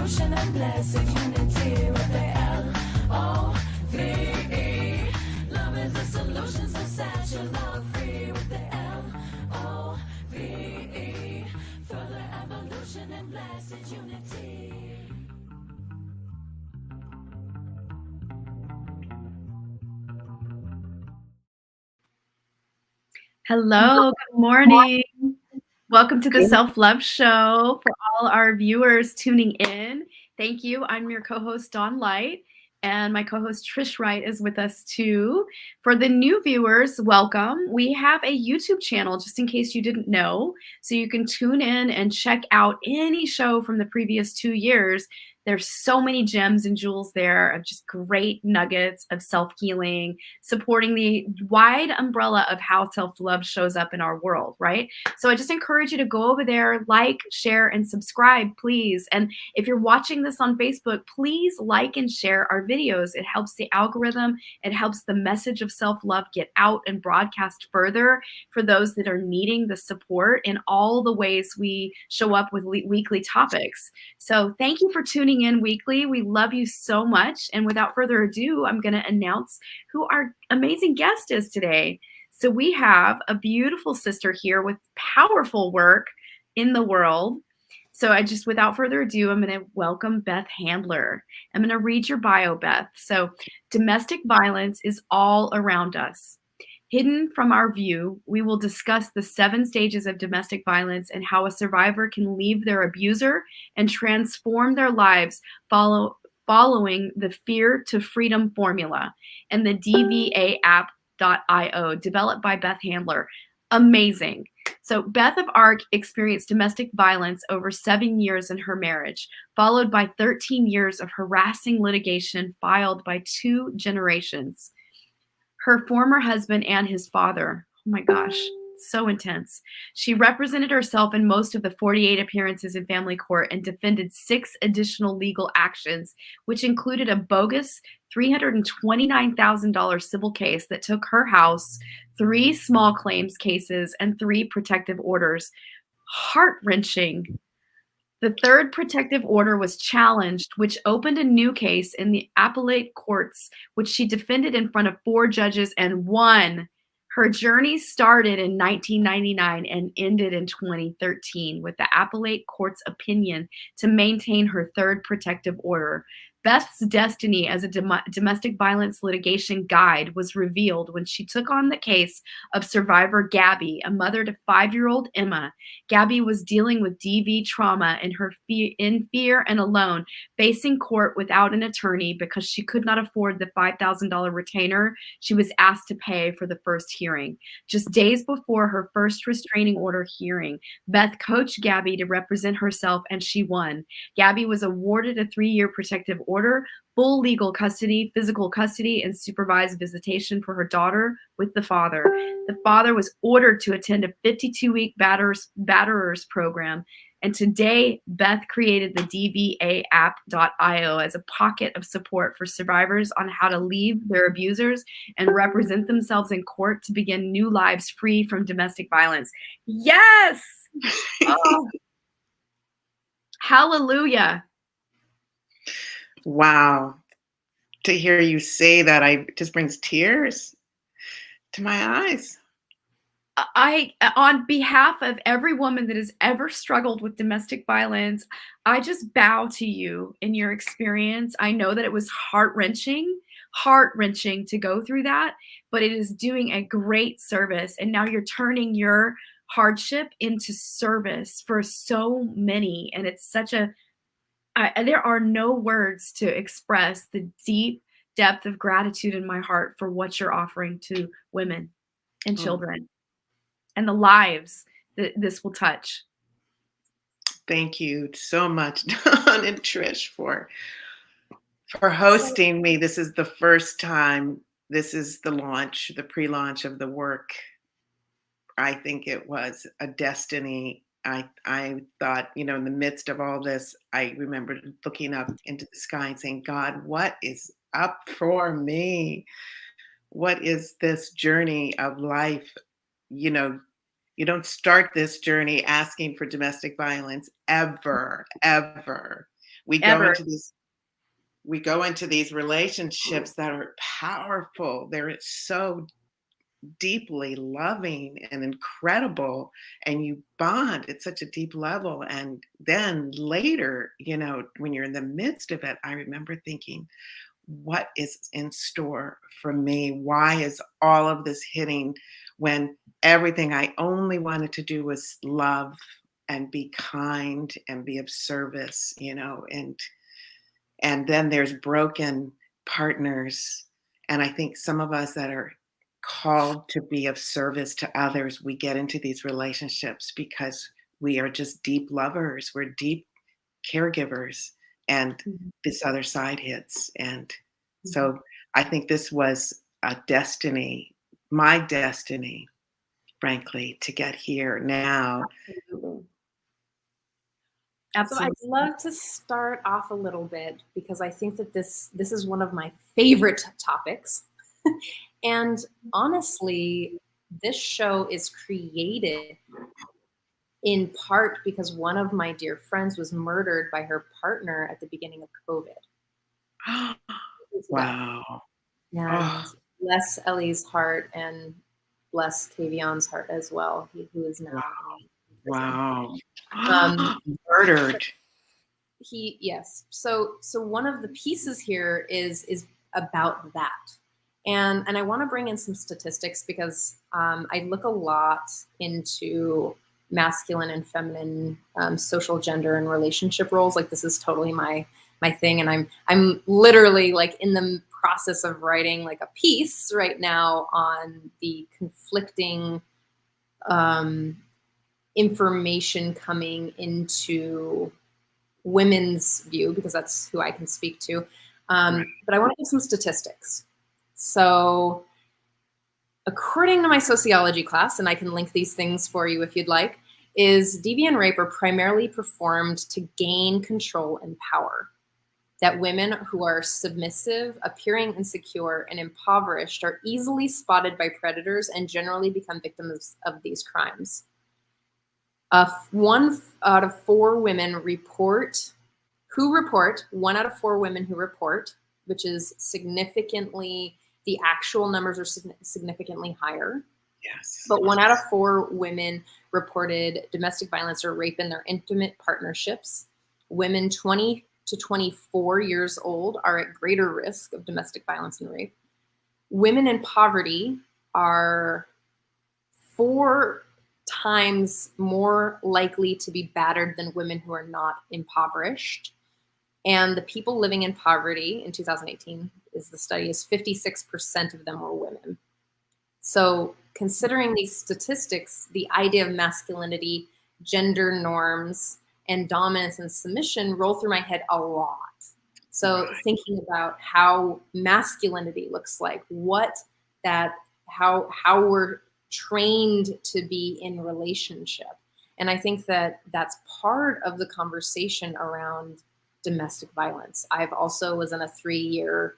evolution and blessed unity with the L-O-V-E. Love is the solution, so set your love free with the L-O-V-E. Further evolution and blessed unity. Hello, good morning. Welcome to the Self-Love Show for all our viewers tuning in. Thank you. I'm your co-host, Dawn Light, and my co-host, Trish Wright, is with us too. For the new viewers, welcome. We have a YouTube channel, just in case you didn't know, so you can tune in and check out any show from the previous 2 years. There's so many gems and jewels there of just great nuggets of self-healing, supporting the wide umbrella of how self-love shows up in our world, right? So I just encourage you to go over there, like, share, and subscribe, please. And if you're watching this on Facebook, please like and share our videos. It helps the algorithm. It helps the message of self-love get out and broadcast further for those that are needing the support in all the ways we show up with weekly topics. So thank you for tuning in weekly. We love you so much. And without further ado, I'm going to announce who our amazing guest is today. So we have a beautiful sister here with powerful work in the world. So without further ado, I'm going to welcome Beth Handler. I'm going to read your bio, Beth. So domestic violence is all around us. Hidden from our view, we will discuss the 7 stages of domestic violence and how a survivor can leave their abuser and transform their lives following the Fear to Freedom formula and the DVAapp.io, developed by Beth Handler. Amazing. So Beth of Arc experienced domestic violence over 7 years in her marriage, followed by 13 years of harassing litigation filed by 2 generations. Her former husband and his father. Oh my gosh, so intense. She represented herself in most of the 48 appearances in family court and defended 6 additional legal actions, which included a bogus $329,000 civil case that took her house, 3 small claims cases, and 3 protective orders. Heart-wrenching. The 3rd protective order was challenged, which opened a new case in the Appellate Courts, which she defended in front of 4 judges and won. Her journey started in 1999 and ended in 2013 with the Appellate Court's opinion to maintain her 3rd protective order. Beth's destiny as a domestic violence litigation guide was revealed when she took on the case of survivor Gabby, a mother to 5-year-old Emma. Gabby was dealing with DV trauma in fear and alone, facing court without an attorney because she could not afford the $5,000 retainer she was asked to pay for the first hearing. Just days before her first restraining order hearing, Beth coached Gabby to represent herself, and she won. Gabby was awarded a 3-year protective order, full legal custody, physical custody, and supervised visitation for her daughter with the father. The father was ordered to attend a 52-week batterers program. And today, Beth created the DVAapp.io as a pocket of support for survivors on how to leave their abusers and represent themselves in court to begin new lives free from domestic violence. Yes! Oh. Hallelujah. Wow. To hear you say that, it just brings tears to my eyes. On behalf of every woman that has ever struggled with domestic violence, I just bow to you in your experience. I know that it was heart-wrenching to go through that, but it is doing a great service. And now you're turning your hardship into service for so many. And it's such there are no words to express the deep depth of gratitude in my heart for what you're offering to women and children and the lives that this will touch. Thank you so much, Dawn and Trish, for hosting me. This is the first time. This is the pre-launch of the work. I think it was a destiny. I thought, in the midst of all this, I remember looking up into the sky and saying, God, what is up for me? What is this journey of life? You don't start this journey asking for domestic violence ever. we go ever. into these we go into these relationships that are powerful. They're so deeply loving and incredible, and you bond at such a deep level. And then later, when you're in the midst of it, I remember thinking, what is in store for me? Why is all of this hitting when everything I only wanted to do was love and be kind and be of service, and then there's broken partners. And I think some of us that are called to be of service to others, we get into these relationships because we are just deep lovers. We're deep caregivers. And Mhm. this other side hits. And Mhm. so I think this was a destiny, my destiny, frankly, to get here now. Absolutely. So Absolutely. I'd love to start off a little bit because I think that this is one of my favorite topics. And honestly, this show is created in part because one of my dear friends was murdered by her partner at the beginning of COVID. Wow. And Oh, bless Ellie's heart and bless Tavion's heart as well, who is now in prison. wow. Um, Murdered. Yes. So one of the pieces here is about that, and I want to bring in some statistics because I look a lot into masculine and feminine social gender and relationship roles. Like this is totally my thing, and I'm literally like in the process of writing like a piece right now on the conflicting information coming into women's view because that's who I can speak to. Right. But I want to give some statistics. So according to my sociology class, and I can link these things for you if you'd like, is deviant rape are primarily performed to gain control and power. That women who are submissive, appearing insecure, and impoverished are easily spotted by predators and generally become victims of these crimes. 1 out of 4 women one out of 4 women who report, which is significantly, the actual numbers are significantly higher. Yes. But 1 out of 4 women reported domestic violence or rape in their intimate partnerships. Women 20 to 24 years old are at greater risk of domestic violence and rape. Women in poverty are 4 times more likely to be battered than women who are not impoverished. And the people living in poverty in 2018 is the study is 56% of them were women. So considering these statistics, the idea of masculinity, gender norms, and dominance and submission roll through my head a lot. So thinking about how masculinity looks like, how we're trained to be in relationship. And I think that that's part of the conversation around domestic violence. I've also was in a 3-year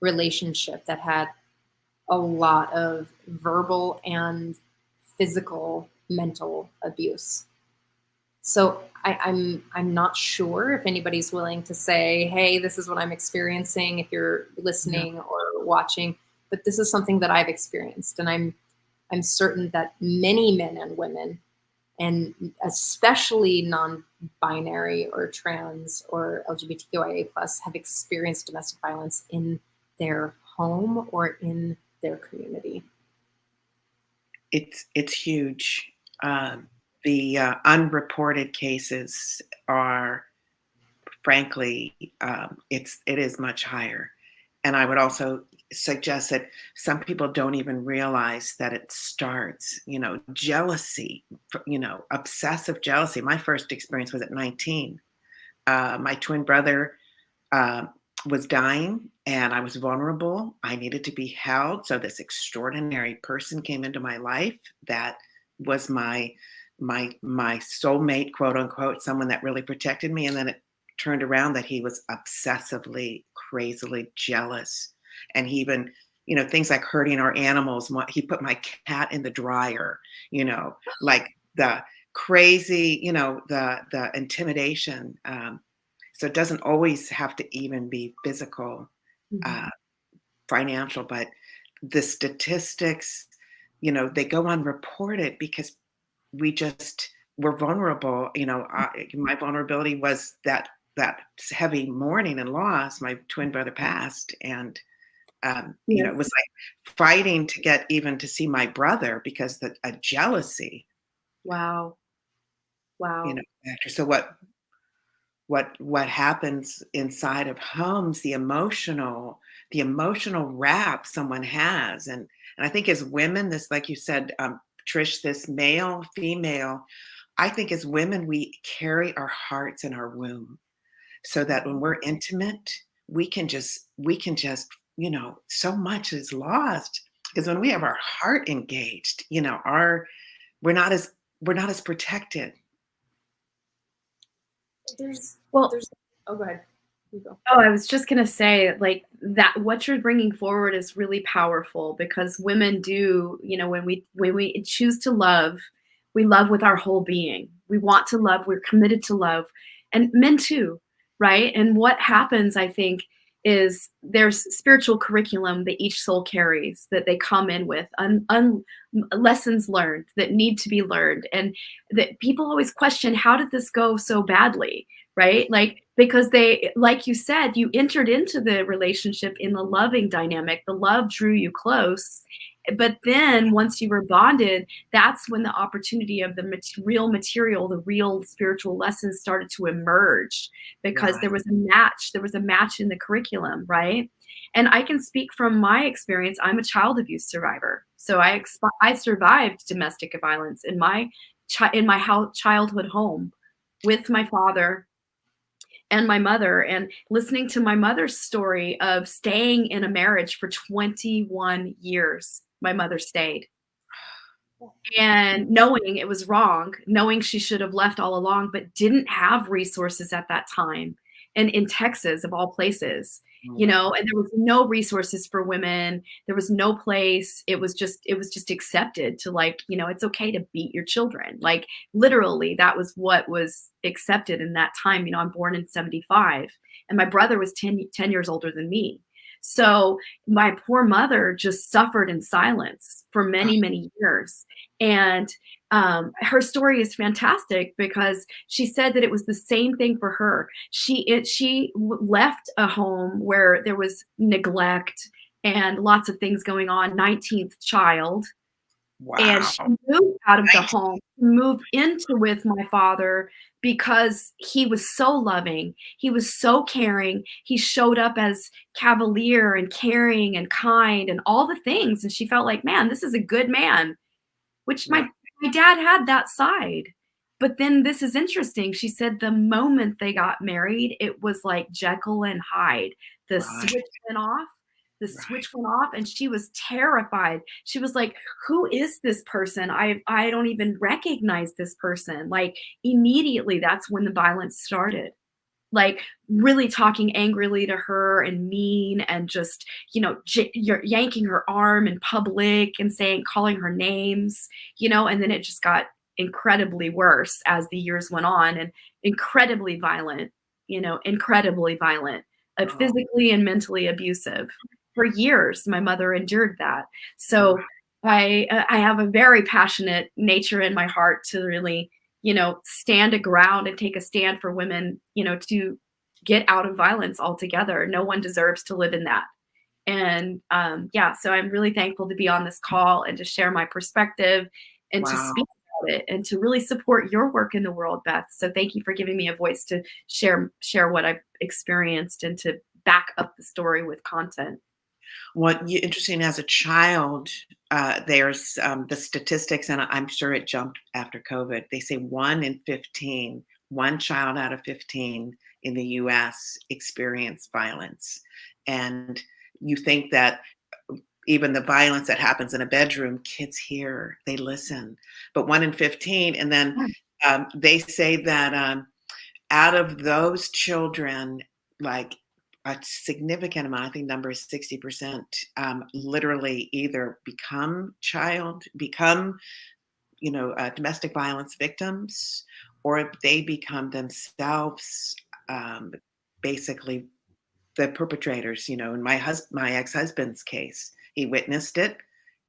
relationship that had a lot of verbal and physical mental abuse. So I'm not sure if anybody's willing to say, hey, this is what I'm experiencing if you're listening or watching, but this is something that I've experienced. And I'm certain that many men and women, and especially non-binary or trans or LGBTQIA+, have experienced domestic violence in their home or in their community. It's huge. The unreported cases are, frankly, it is much higher. And I would also suggest that some people don't even realize that it starts, jealousy, obsessive jealousy. My first experience was at 19. My twin brother was dying and I was vulnerable. I needed to be held. So this extraordinary person came into my life that was my soulmate, quote unquote, someone that really protected me. And then it turned around that he was obsessively, crazily jealous. And he even, things like hurting our animals. He put my cat in the dryer, like the crazy, the intimidation. So it doesn't always have to even be physical, Mhm. uh, financial, but the statistics, they go unreported because we're vulnerable. My vulnerability was that heavy mourning and loss. My twin brother passed, and it Yes. was like fighting to get even to see my brother because a jealousy, Wow. Wow. factor. So what happens inside of homes, the emotional wrap someone has, and I think as women, this, like you said, Trish, this male female, I think as women we carry our hearts in our womb, so that when we're intimate we can just so much is lost, because when we have our heart engaged, our we're not as we're not as protected. There's, Well, there's, oh, go ahead. You go. oh, I was just gonna say, like, that what you're bringing forward is really powerful because women do, when we choose to love, we love with our whole being. We want to love, we're committed to love, and men too, right? And what happens, I think, is there's spiritual curriculum that each soul carries that they come in with, lessons learned that need to be learned, and that people always question, how did this go so badly? Right? Like, because they, like you said, you entered into the relationship in the loving dynamic. The love drew you close. But then once you were bonded, that's when the opportunity of the real material, the real spiritual lessons started to emerge because Right. there was a match in the curriculum, right? And I can speak from my experience. I'm a child abuse survivor. So I survived domestic violence in my childhood home with my father and my mother, and listening to my mother's story of staying in a marriage for 21 years. My mother stayed, and knowing it was wrong, knowing she should have left all along, but didn't have resources at that time. And in Texas, of all places, Mm. and there was no resources for women. There was no place. It was just accepted to, like, it's okay to beat your children. Like, literally, that was what was accepted in that time. I'm born in 75, and my brother was 10 years older than me. So my poor mother just suffered in silence for many, many years. And her story is fantastic because she said that it was the same thing for her. She left a home where there was neglect and lots of things going on, 19th child, and she Wow. moved out of the Nice. home, moved into with my father because he was so loving. He was so caring. He showed up as cavalier and caring and kind and all the things. And she felt like, man, this is a good man, which my Right. my dad had that side. But then this is interesting. She said the moment they got married, it was like Jekyll and Hyde. The Right. switch went off. The Right. switch went off, and she was terrified. She was like, "Who is this person? I don't even recognize this person." Like, immediately, that's when the violence started. Like, really talking angrily to her and mean, and just, you're yanking her arm in public and calling her names, and then it just got incredibly worse as the years went on, and incredibly violent, Oh, physically and mentally abusive. For years, my mother endured that. wow. So I have a very passionate nature in my heart to really, stand a ground and take a stand for women, to get out of violence altogether. No one deserves to live in that. And yeah, so I'm really thankful to be on this call and to share my perspective and to Wow. speak about it and to really support your work in the world, Beth. So thank you for giving me a voice to share what I've experienced and to back up the story with content. Interesting, as a child, there's the statistics, and I'm sure it jumped after COVID. They say 1 in 15, one child out of 15 in the US experience violence. And you think that even the violence that happens in a bedroom, kids hear, they listen. But 1 in 15, and then they say that out of those children, like a significant amount, I think number is 60%, literally either become, domestic violence victims, or they become themselves basically the perpetrators, you know, in my ex-husband's case, he witnessed it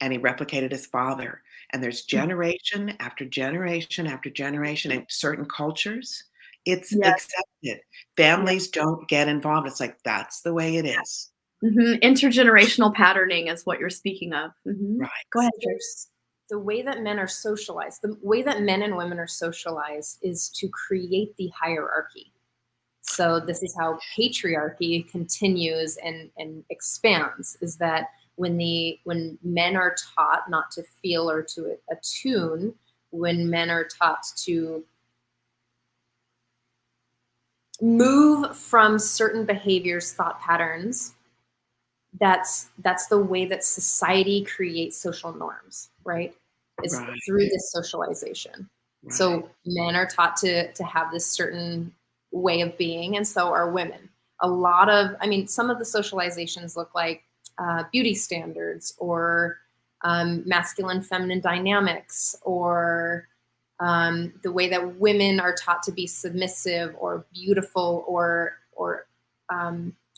and he replicated his father. And there's generation after generation after generation in certain cultures, it's Yes. accepted. Families don't get involved. It's like, that's the way it is. Intergenerational patterning is what you're speaking of. Right. Go ahead. There's the way that men are socialized, the way that men and women are socialized is to create the hierarchy. So this is how patriarchy continues and expands, is that when men are taught not to feel or to attune, when men are taught to move from certain behaviors, thought patterns, that's the way that society creates social norms, right? It's Right. through this socialization. Right. So men are taught to have this certain way of being, and so are women. Some of the socializations look like beauty standards, or masculine feminine dynamics, or the way that women are taught to be submissive or beautiful, or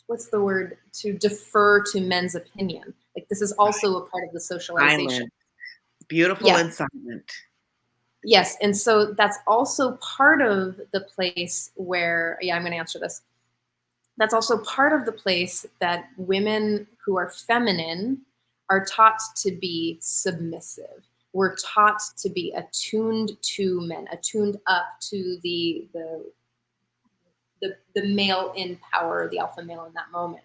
what's the word, to defer to men's opinion. Like, this is also a part of the socialization. Silent. Beautiful and silent. Yes, and so that's also part of the place where, I'm going to answer this. That's also part of the place that women who are feminine are taught to be submissive. We're taught to be attuned to men, attuned up to the male in power, the alpha male in that moment.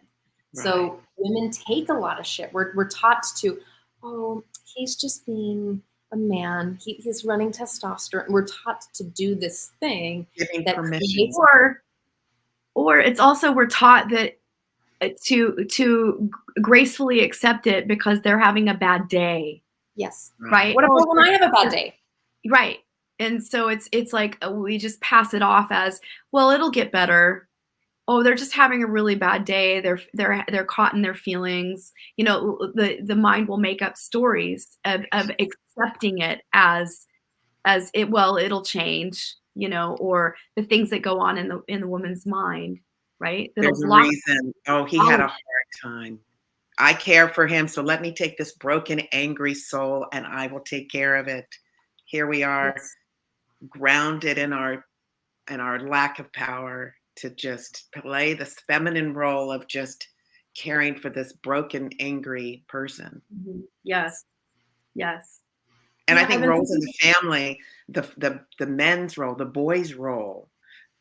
Right. So women take a lot of shit. We're taught to, he's just being a man. He's running testosterone. We're taught to do this thing that creates, or it's also, we're taught that to gracefully accept it because they're having a bad day. Yes. Right. What about when I have a bad day? Right. And so it's like we just pass it off as, well, it'll get better. Oh, they're just having a really bad day. They're caught in their feelings. You know, the mind will make up stories of accepting it as it. Well, it'll change. You know, or the things that go on in the woman's mind. Right. There's a reason. He had a hard time. I care for him, so let me take this broken, angry soul, and I will take care of it. Here we are, yes, grounded in our lack of power to just play this feminine role of just caring for this broken, angry person. Mm-hmm. Yes. Yes. And I think roles in the family, the men's role, the boys' role,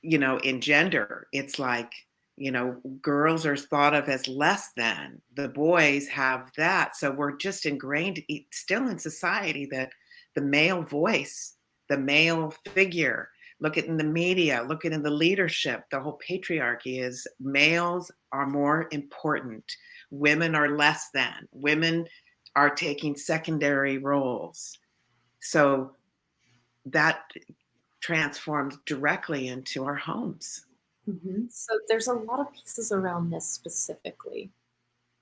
you know, in gender, it's like, you know, girls are thought of as less than. The boys have that. So we're just ingrained still in society that the male voice, the male figure, look at in the media, look at in the leadership, the whole patriarchy is males are more important. Women are less than. Women are taking secondary roles. So that transforms directly into our homes. Mm-hmm. So there's a lot of pieces around this specifically.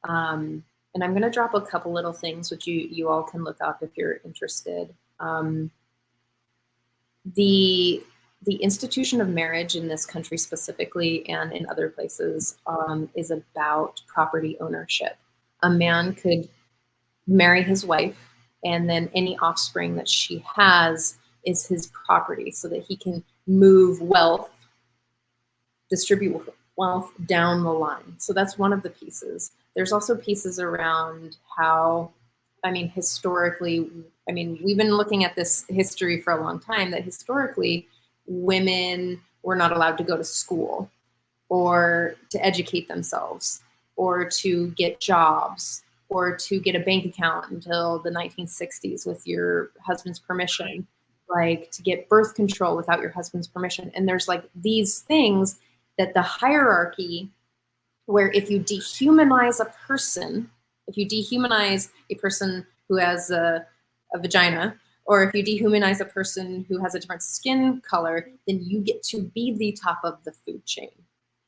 And I'm going to drop a couple little things which you all can look up if you're interested. The institution of marriage in this country specifically, and in other places, is about property ownership. A man could marry his wife, and then any offspring that she has is his property, so that he can move wealth, distribute wealth down the line. So that's one of the pieces. There's also pieces around how, historically, we've been looking at this history for a long time, that historically women were not allowed to go to school or to educate themselves or to get jobs or to get a bank account until the 1960s with your husband's permission, like to get birth control without your husband's permission. And there's like these things that the hierarchy, where if you dehumanize a person, who has a vagina, or if you dehumanize a person who has a different skin color, then you get to be the top of the food chain.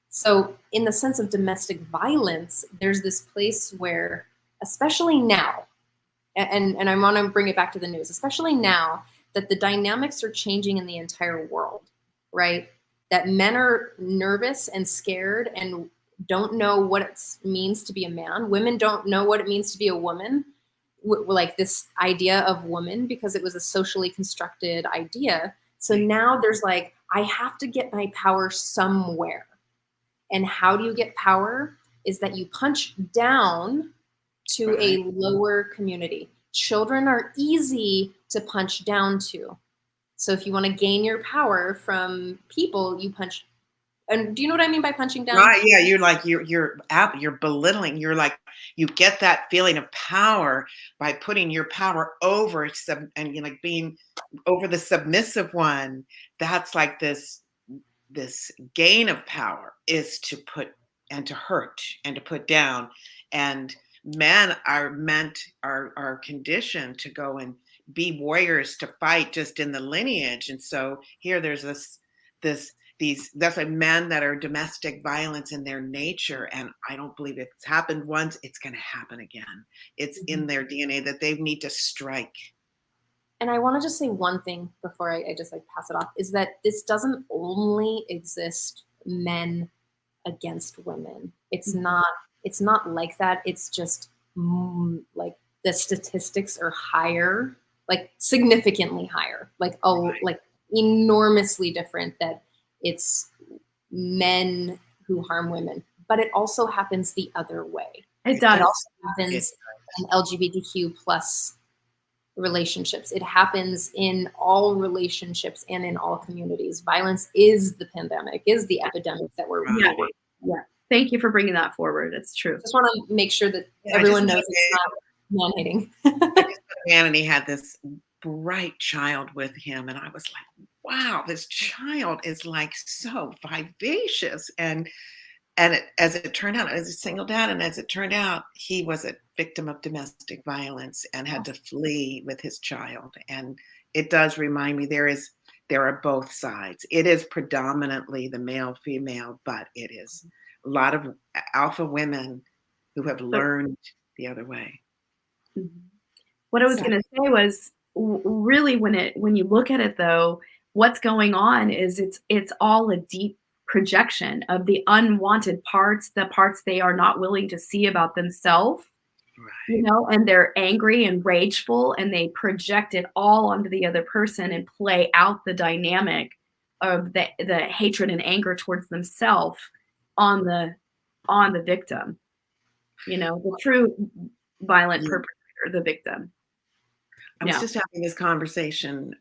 So in the sense of domestic violence, there's this place where, especially now, and I want to bring it back to the news, especially now that the dynamics are changing in the entire world, right? that men are nervous and scared and don't know what it means to be a man. Women don't know what it means to be a woman, like this idea of woman, because it was a socially constructed idea. So now there's like, I have to get my power somewhere. And how do you get power? Is that you punch down to a lower community. Children are easy to punch down to. So if you want to gain your power from people, you punch. And do you know what I mean by punching down? Right, yeah, you're like you're belittling. You're like, you get that feeling of power by putting your power over and like being over the submissive one. That's like this gain of power is to put and to hurt and to put down. And men are conditioned to go and be warriors, to fight just in the lineage. And so here there's these that's why men that are domestic violence in their nature, and I don't believe it's happened once, it's going to happen again. It's in their DNA that they need to strike. And I want to just say one thing before I just like pass it off, is that this doesn't only exist men against women. It's not like that. It's just like the statistics are higher, like significantly higher, like like enormously different, that it's men who harm women. But it also happens the other way. It does. It also happens in LGBTQ plus relationships. It happens in all relationships and in all communities. Violence is the pandemic, is the epidemic that we're Yeah. Thank you for bringing that forward. It's true. Just want to make sure that everyone knows it's not man-hating. Man, and he had this bright child with him, and I was like, wow, this child is like so vivacious. And as it turned out, as a single dad, and as it turned out, he was a victim of domestic violence and had to flee with his child. And it does remind me there are both sides. It is predominantly the male female, but it is a lot of alpha women who have learned the other way. What I was going to say was, really, when you look at it though, what's going on is it's all a deep projection of the unwanted parts, the parts they are not willing to see about themselves, and they're angry and rageful, and they project it all onto the other person and play out the dynamic of the hatred and anger towards themselves on the victim, the true violent perpetrator, the victim. I was just having this conversation,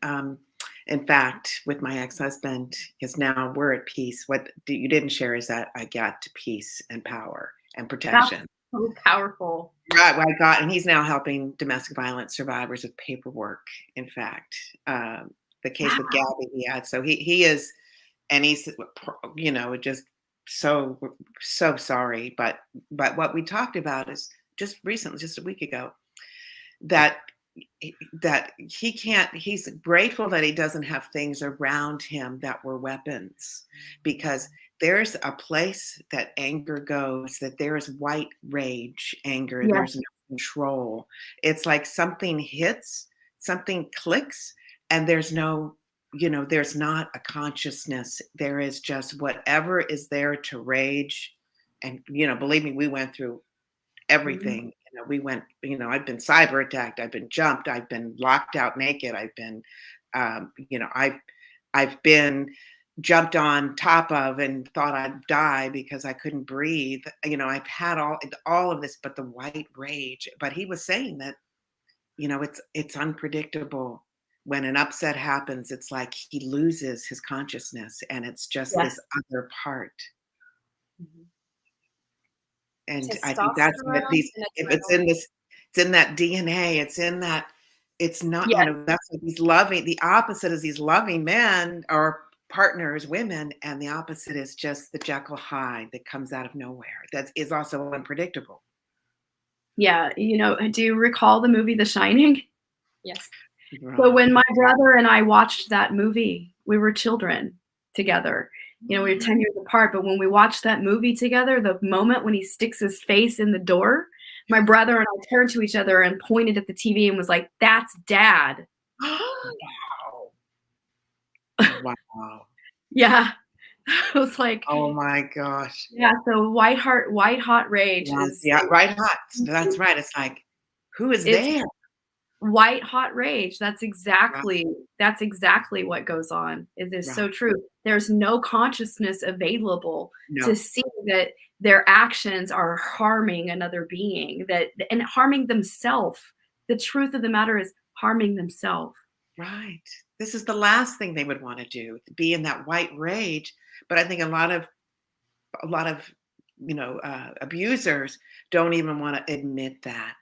in fact, with my ex-husband, because now we're at peace. What you didn't share is that I got to peace and power and protection. That's so powerful. Right, what I got, and he's now helping domestic violence survivors with paperwork. In fact, the case with Gabby he had. So he is, and he's, just so sorry. But what we talked about is just recently, just a week ago, that he can't, he's grateful that he doesn't have things around him that were weapons, because there's a place that anger goes, that there is white rage anger. Yes. There's no control. It's like something hits, something clicks, and there's no, there's not a consciousness. There is just whatever is there to rage. And, believe me, we went through everything. We went, I've been cyber attacked. I've been jumped. I've been locked out naked. I've been, I've been jumped on top of and thought I'd die because I couldn't breathe. I've had all of this, but the white rage. But he was saying that, it's unpredictable. When an upset happens, it's like he loses his consciousness, and it's just this other part. And I think that's what if it's in that DNA, it's in that, it's not, that's what he's loving. The opposite is these loving men or partners, women, and the opposite is just the Jekyll Hyde that comes out of nowhere. That is also unpredictable. Yeah. Do you recall the movie The Shining? Yes. Right. So when my brother and I watched that movie, we were children together. We were 10 years apart, but when we watched that movie together, the moment when he sticks his face in the door, my brother and I turned to each other and pointed at the TV and was like, "That's Dad." Wow. Wow. Yeah. I was like, Oh my gosh. yeah, so white hot rage is Yeah, right hot. That's right. It's like, who is it's there? white hot rage. That's Right, exactly what goes on. It is right. so true. There's no consciousness available to No, see that their actions are harming another being, that and harming themselves. The truth of the matter is harming themselves. right. This is the last thing they would want to do, to be in that white rage. But I think a lot of abusers don't even want to admit that.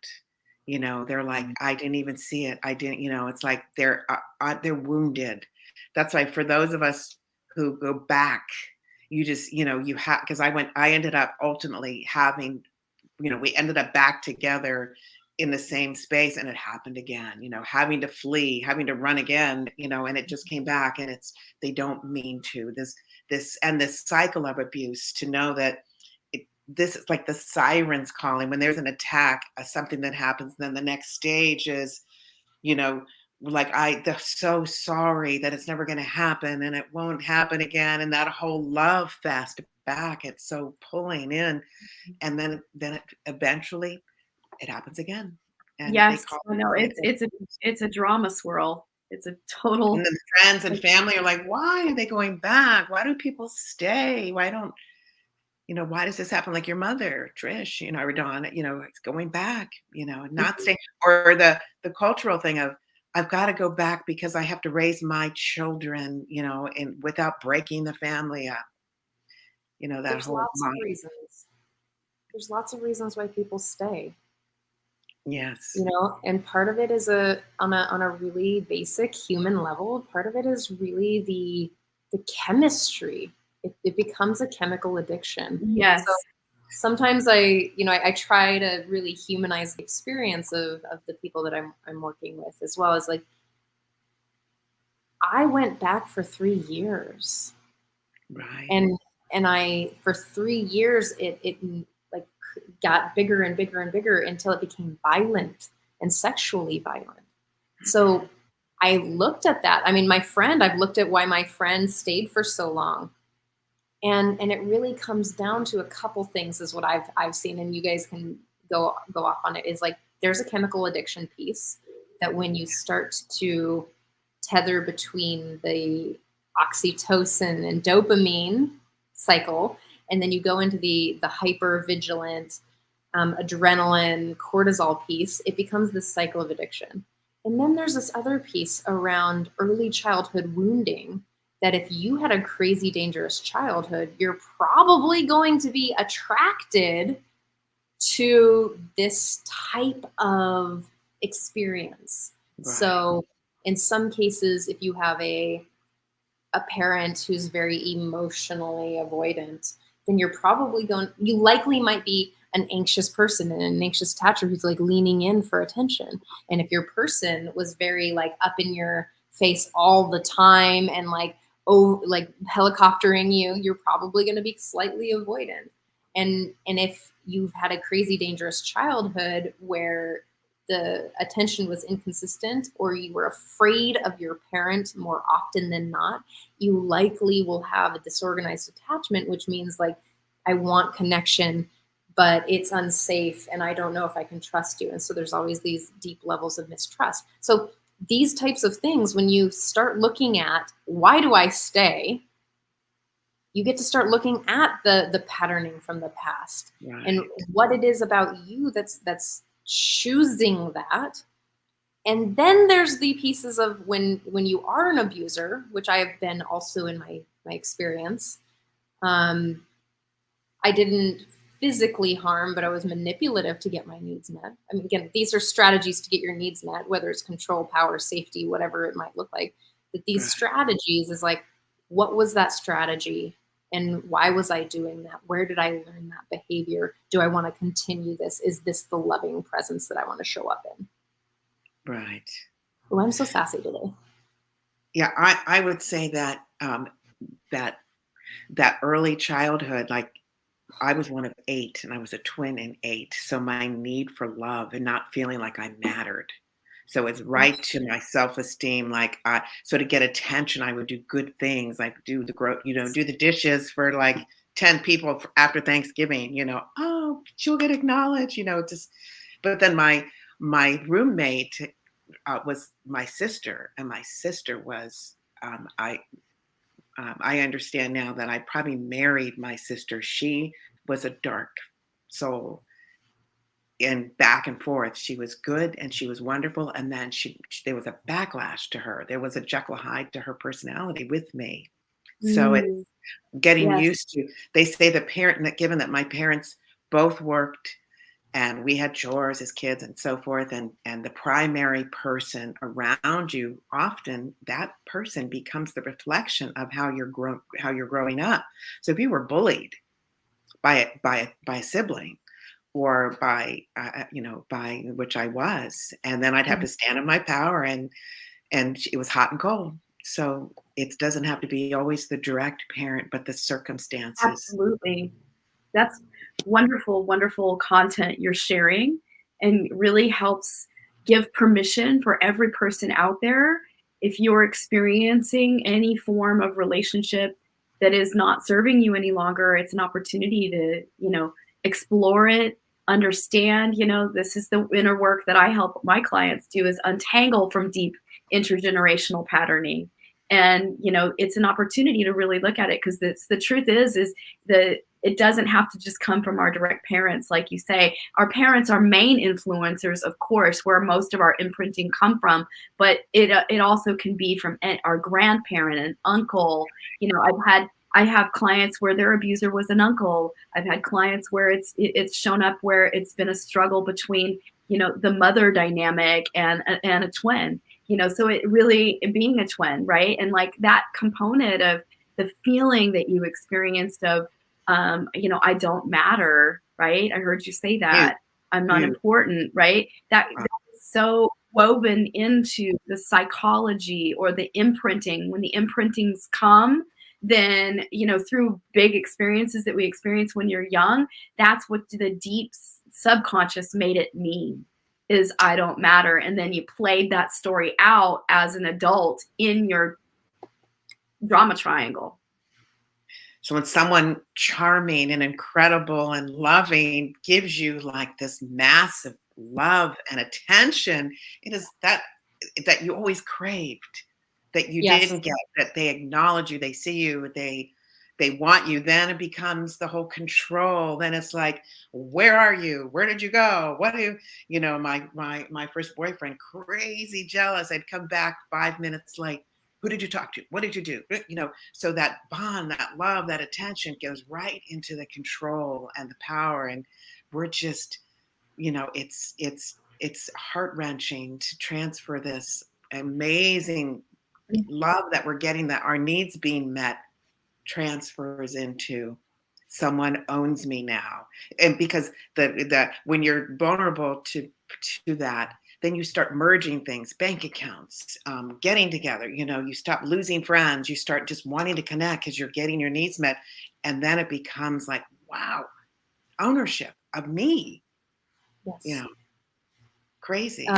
They're like, I didn't even see it. I didn't. It's like they're wounded. That's why for those of us who go back, you just you have, because I ended up ultimately having, we ended up back together in the same space, and it happened again, having to flee, having to run again, and it just came back, and they don't mean to. This cycle of abuse, to know that this is like the sirens calling when there's an attack, something that happens. Then the next stage is, you know, like, they're so sorry that it's never going to happen and it won't happen again. And that whole love fest back, it's so pulling in. And then eventually it happens again. And they Yes, call I know it's a drama swirl. It's a and total. then friends and family are like, why are they going back? Why do people stay? Why does this happen? Like your mother, Trish, or Dawn, it's going back, not staying, or the cultural thing of, I've got to go back because I have to raise my children, and without breaking the family up, that There's whole lots of mind. reasons. There's lots of reasons why people stay. Yes. And part of it is on a really basic human level. Part of it is really the chemistry. It becomes a chemical addiction. Yes. So sometimes I try to really humanize the experience of the people that I'm working with, as well as, like, I went back for 3 years, Right. and I for 3 years it like got bigger and bigger and bigger until it became violent and sexually violent. So I looked at that. I mean, I've looked at why my friend stayed for so long. And it really comes down to a couple things, is what I've seen, and you guys can go off on it, is like, there's a chemical addiction piece that when you start to tether between the oxytocin and dopamine cycle, and then you go into the hyper vigilant adrenaline cortisol piece, it becomes this cycle of addiction. And then there's this other piece around early childhood wounding, that if you had a crazy dangerous childhood, you're probably going to be attracted to this type of experience. Right. So in some cases, if you have a parent who's very emotionally avoidant, then you likely might be an anxious person and an anxious attacher who's like leaning in for attention. And if your person was very like up in your face all the time and like, oh, like helicoptering you, you're probably going to be slightly avoidant. And if you've had a crazy dangerous childhood where the attention was inconsistent, or you were afraid of your parent more often than not, you likely will have a disorganized attachment, which means, like, I want connection, but it's unsafe and I don't know if I can trust you. And so there's always these deep levels of mistrust. So these types of things, when you start looking at, why do I stay, you get to start looking at the patterning from the past, Right. and what it is about you that's choosing that. And then there's the pieces of when you are an abuser, which I have been also in my experience. I didn't physically harm, but I was manipulative to get my needs met. I mean, again, these are strategies to get your needs met, whether it's control, power, safety, whatever it might look like. But these Right. strategies is like, what was that strategy? And why was I doing that? Where did I learn that behavior? Do I want to continue this? Is this the loving presence that I want to show up in? Right. Oh, I'm so sassy today. Yeah, I would say that that early childhood, like, I was one of 8 and I was a twin in 8. So my need for love and not feeling like I mattered. So it's right to my self-esteem. Like, so to get attention, I would do good things, like do do the dishes for like 10 people after Thanksgiving, oh, she'll get acknowledged, just, but then my roommate was my sister, and my sister was, I understand now that I probably married my sister. She was a dark soul, and back and forth. She was good and she was wonderful, and then there was a backlash to her. There was a Jekyll Hyde to her personality with me. So it's Mm, getting yes. used to. They say given that my parents both worked and we had chores as kids and so forth, and the primary person around you, often that person becomes the reflection of how you're growing up. So if you were bullied by a sibling, or by which I was, and then I'd have to stand in my power, and it was hot and cold. So it doesn't have to be always the direct parent, but the circumstances. Absolutely. That's wonderful, wonderful content you're sharing, and really helps give permission for every person out there. If you're experiencing any form of relationship that is not serving you any longer, it's an opportunity to, explore it, understand, this is the inner work that I help my clients do, is untangle from deep intergenerational patterning. And, it's an opportunity to really look at it, because the truth is that it doesn't have to just come from our direct parents. Like you say, our parents are main influencers, of course, where most of our imprinting come from, but it also can be from our grandparent, an uncle. I have clients where their abuser was an uncle. I've had clients where it's shown up where it's been a struggle between, the mother dynamic and a twin. So it really, being a twin, right? And like that component of the feeling that you experienced of, I don't matter, right? I heard you say that. I'm not important, right? That is so woven into the psychology or the imprinting. When the imprintings come, then, through big experiences that we experience when you're young, that's what the deep subconscious made it mean, is I don't matter. And then you played that story out as an adult in your drama triangle. So when someone charming and incredible and loving gives you like this massive love and attention, it is that you always craved, that you Yes. didn't get, that they acknowledge you, they see you, they want you. Then it becomes the whole control. Then it's like, where are you? Where did you go? What do my first boyfriend, crazy jealous. I'd come back 5 minutes late. Who did you talk to? What did you do? So that bond, that love, that attention goes right into the control and the power. And we're just, it's heart-wrenching to transfer this amazing love that we're getting, that our needs being met transfers into someone owns me now. And because when you're vulnerable to that, then you start merging things, bank accounts, getting together, you stop losing friends, you start just wanting to connect because you're getting your needs met. And then it becomes like, wow, ownership of me, Yes. crazy.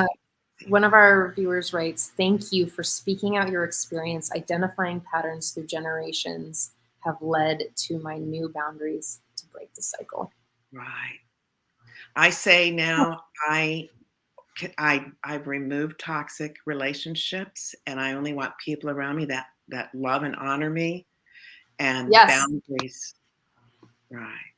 One of our viewers writes, "Thank you for speaking out your experience. Identifying patterns through generations have led to my new boundaries to break the cycle." Right. I say now, I've removed toxic relationships, and I only want people around me that love and honor me, and Yes. boundaries. Right.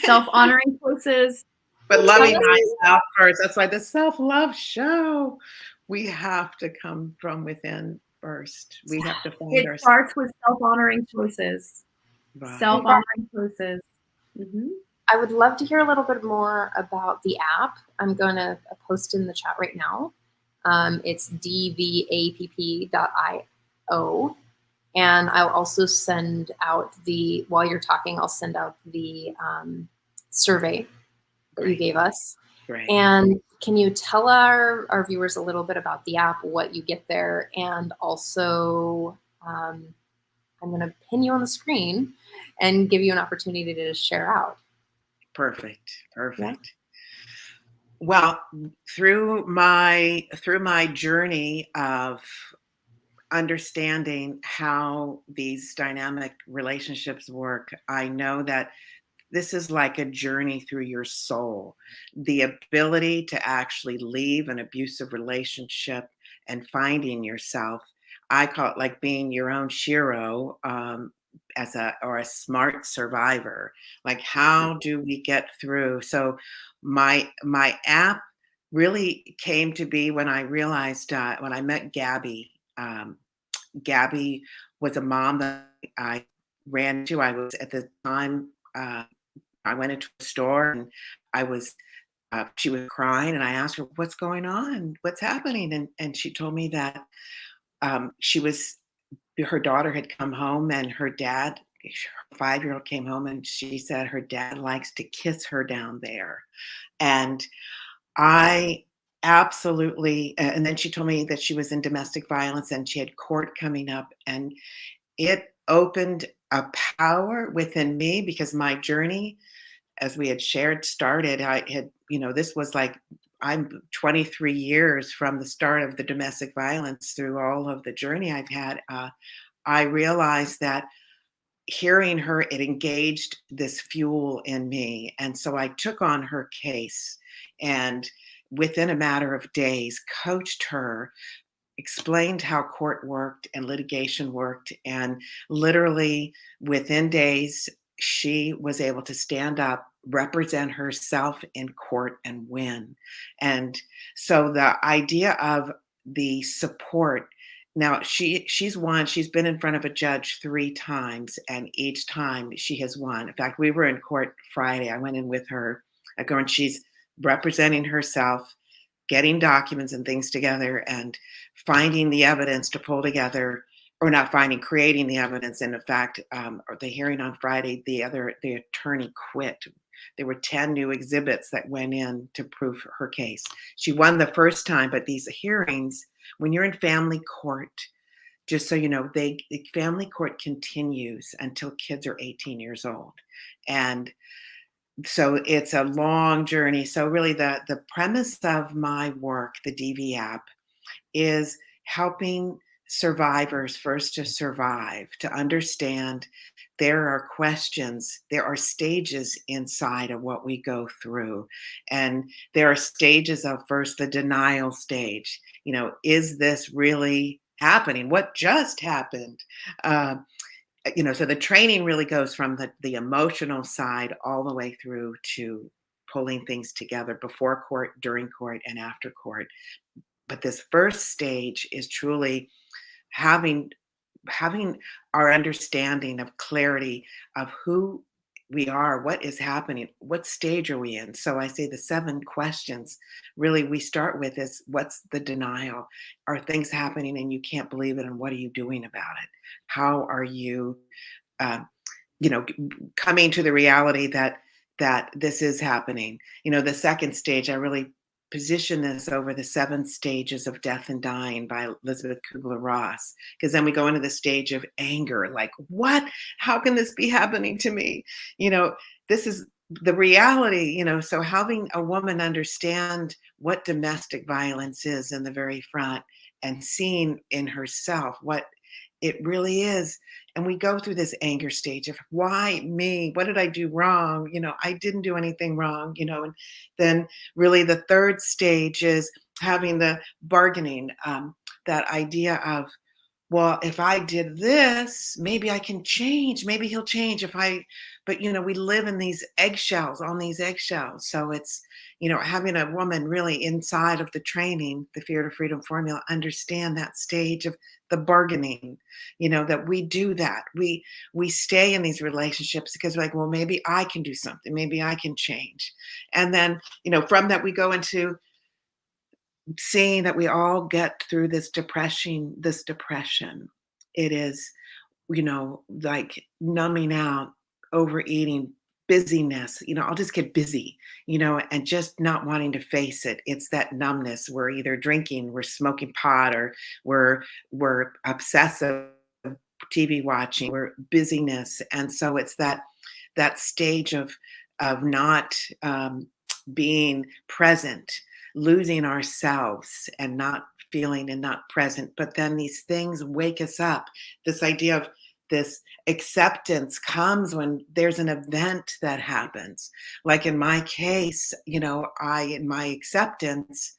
Self-honoring choices. But loving myself first. That's why the self-love show, we have to come from within first. We have to find It ourselves. starts with self-honoring choices. Right. Self-honoring choices. Mm-hmm. I would love to hear a little bit more about the app. I'm going to post in the chat right now. It's dvapp.io. And I'll also send out while you're talking, I'll send out the survey that you gave us. Right. And can you tell our viewers a little bit about the app, what you get there, and also I'm going to pin you on the screen and give you an opportunity to share out. Perfect. Yeah. Well, through my journey of understanding how these dynamic relationships work, I know that this is like a journey through your soul. The ability to actually leave an abusive relationship and finding yourself. I call it like being your own Shiro, as a smart survivor. Like, how do we get through? So my app really came to be when I realized, when I met Gabby. Gabby was a mom that I ran to. I was at the time. I went into a store and I was she was crying, and I asked her, "What's going on? What's happening?" And she told me that she was her daughter had come home, and her dad, her 5-year-old, came home, and she said her dad likes to kiss her down there. And I absolutely, and then she told me that she was in domestic violence and she had court coming up, and it opened a power within me because my journey, as we had shared, started. I had, this was like, I'm 23 years from the start of the domestic violence through all of the journey I've had. I realized that hearing her, it engaged this fuel in me. And so I took on her case and within a matter of days coached her, explained how court worked and litigation worked. And literally within days, she was able to stand up, represent herself in court, and win. And so the idea of the support. Now she's won. She's been in front of a judge 3 times, and each time she has won. In fact, we were in court Friday. I went in with her. I go, and she's representing herself, getting documents and things together, and finding the evidence to pull together, or not finding, creating the evidence. And in fact, or the hearing on Friday, the attorney quit. There were 10 new exhibits that went in to prove her case. She won the first time, but these hearings, when you're in family court, just so you know, the family court continues until kids are 18 years old. And so it's a long journey. So really the premise of my work, the DV app, is helping survivors first to survive, to understand there are questions, there are stages inside of what we go through. And there are stages of, first, the denial stage. Is this really happening? What just happened? Uh, so the training really goes from the emotional side all the way through to pulling things together before court, during court, and after court. But this first stage is truly having our understanding of clarity of who we are, what is happening, what stage are we in. So I say the 7 questions really we start with is, what's the denial? Are things happening and you can't believe it, and what are you doing about it? How are you uh, coming to the reality that this is happening? The second stage, I really position this over the 7 stages of death and dying by Elizabeth Kubler-Ross, because then we go into the stage of anger, like, what? How can this be happening to me? This is the reality. So having a woman understand what domestic violence is in the very front, and seeing in herself what it really is. And we go through this anger stage of, why me? What did I do wrong? I didn't do anything wrong, and then really the third stage is having the bargaining, that idea of, well, if I did this, maybe I can change. Maybe he'll change but we live in these eggshells, on these eggshells. So it's, having a woman really inside of the training, the Fear to Freedom formula, understand that stage of the bargaining, that we do that. We stay in these relationships because we're like, well, maybe I can do something. Maybe I can change. And then, from that we go into seeing that we all get through this depression. It is, like numbing out, overeating, busyness. I'll just get busy, and just not wanting to face it. It's that numbness. We're either drinking, we're smoking pot, or we're obsessive TV watching, we're busyness. And so it's that stage of not being present, losing ourselves and not feeling and not present. But then these things wake us up. This idea of this acceptance comes when there's an event that happens. Like in my case, in my acceptance,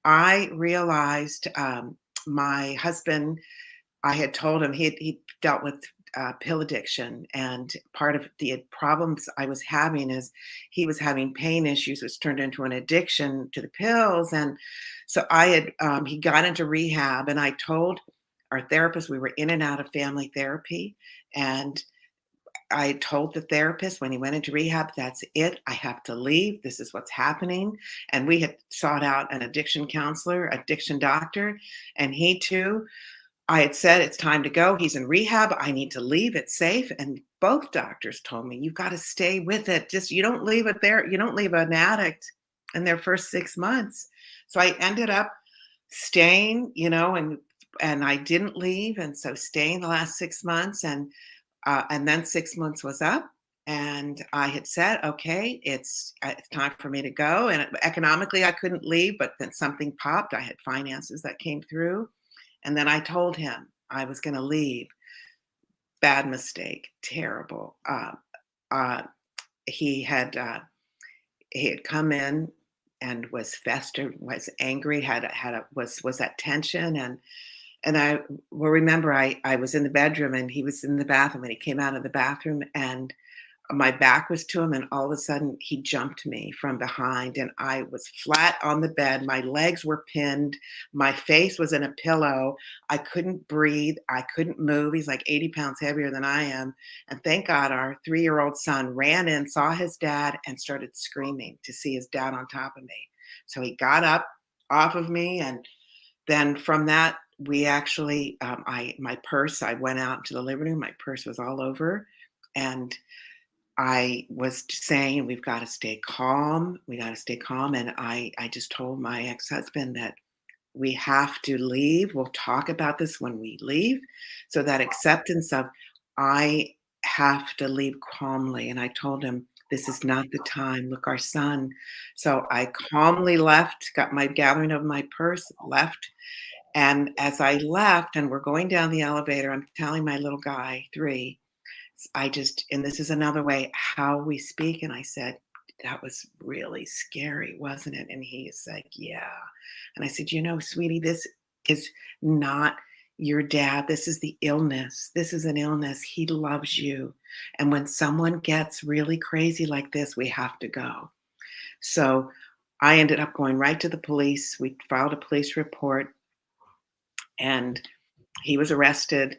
I realized my husband, I had told him he dealt with pill addiction, and part of the problems I was having is he was having pain issues, which turned into an addiction to the pills. And so he got into rehab, and I told our therapist, we were in and out of family therapy, and I told the therapist when he went into rehab, that's it. I have to leave. This is what's happening. And we had sought out an addiction counselor, addiction doctor, and he too, I had said, it's time to go. He's in rehab. I need to leave. It's safe. And both doctors told me, you've got to stay with it. Just, you don't leave it there. You don't leave an addict in their first 6 months. So I ended up staying, and I didn't leave. And so staying the last 6 months, and then 6 months was up. And I had said, okay, it's time for me to go. And economically, I couldn't leave, but then something popped. I had finances that came through. And then I told him I was going to leave. Bad mistake, terrible. He had come in and was festered, was angry, was at tension, and I will remember I was in the bedroom and he was in the bathroom, and he came out of the bathroom and my back was to him, and all of a sudden he jumped me from behind, and I was flat on the bed. My legs were pinned. My face was in a pillow. I couldn't breathe. I couldn't move. He's like 80 pounds heavier than I am. And thank God our 3-year-old son ran in, saw his dad, and started screaming to see his dad on top of me. So he got up off of me, and then from that, we actually, my purse, I went out into the living room. My purse was all over, and I was saying, we've got to stay calm. We got to stay calm. And I just told my ex-husband that we have to leave. We'll talk about this when we leave. So that acceptance of, I have to leave calmly. And I told him, this is not the time. Look, our son. So I calmly left, got my gathering of my purse, left. And as I left and we're going down the elevator, I'm telling my little guy, 3, and this is another way how we speak. And I said, that was really scary, wasn't it? And he's like, yeah. And I said, sweetie, this is not your dad. This is the illness. This is an illness. He loves you. And when someone gets really crazy like this, we have to go. So I ended up going right to the police. We filed a police report, and he was arrested.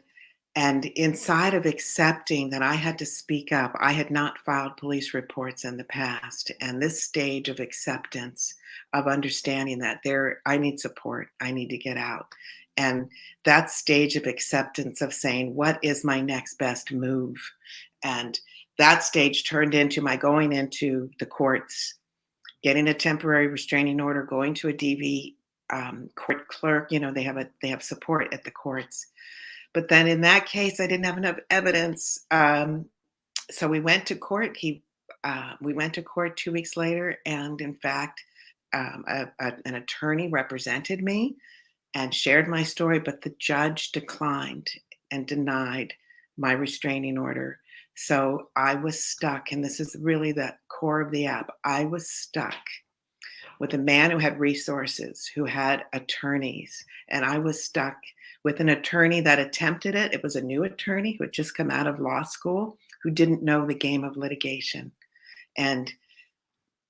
And inside of accepting that I had to speak up, I had not filed police reports in the past. And this stage of acceptance, of understanding that I need support, I need to get out. And that stage of acceptance of saying, what is my next best move? And that stage turned into my going into the courts, getting a temporary restraining order, going to a DV court clerk. They have support at the courts. But then in that case, I didn't have enough evidence. So we went to court. We went to court 2 weeks later. And in fact, an attorney represented me and shared my story, but the judge declined and denied my restraining order. So I was stuck. And this is really the core of the app. I was stuck with a man who had resources, who had attorneys, and I was stuck with an attorney that attempted it. It was a new attorney who had just come out of law school, who didn't know the game of litigation. And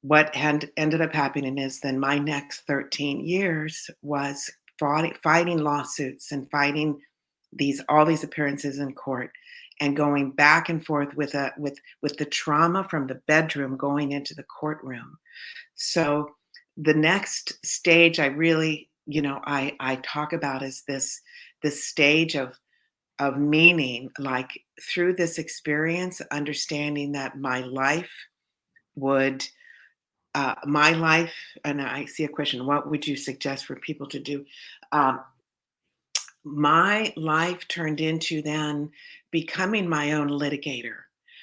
what ended up happening is then my next 13 years was fighting lawsuits and fighting all these appearances in court, and going back and forth with the trauma from the bedroom going into the courtroom. So the next stage I really, I talk about is this stage of meaning, like through this experience, understanding that my life, and I see a question, what would you suggest for people to do? My life turned into then becoming my own litigator.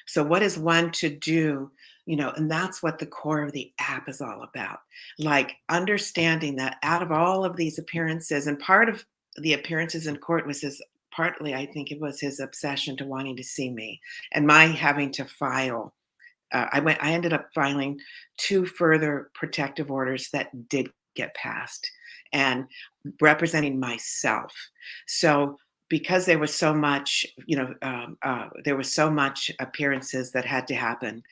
So what is one to do And that's what the core of the app is all about. Like understanding that out of all of these appearances, and part of the appearances in court was partly, I think it was his obsession to wanting to see me and my having to file. I ended up filing 2 further protective orders that did get passed and representing myself. So because there was so much, there was so much appearances that had to happen,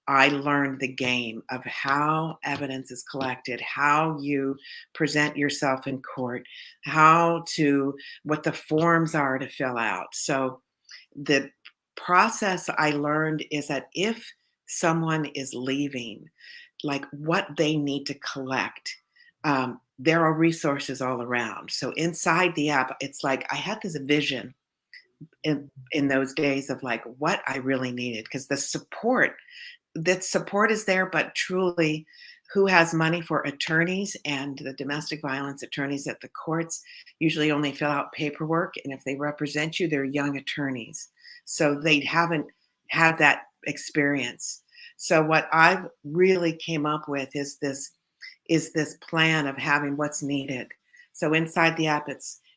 I learned the game of how evidence is collected, how you present yourself in court, what the forms are to fill out. So the process I learned is that if someone is leaving, like what they need to collect, there are resources all around. So inside the app, it's like I had this vision in those days of like what I really needed because that support is there, but truly who has money for attorneys and the domestic violence attorneys at the courts usually only fill out paperwork. And if they represent you, they're young attorneys. So they haven't had that experience. So what I've really came up with is this plan of having what's needed. So inside the app,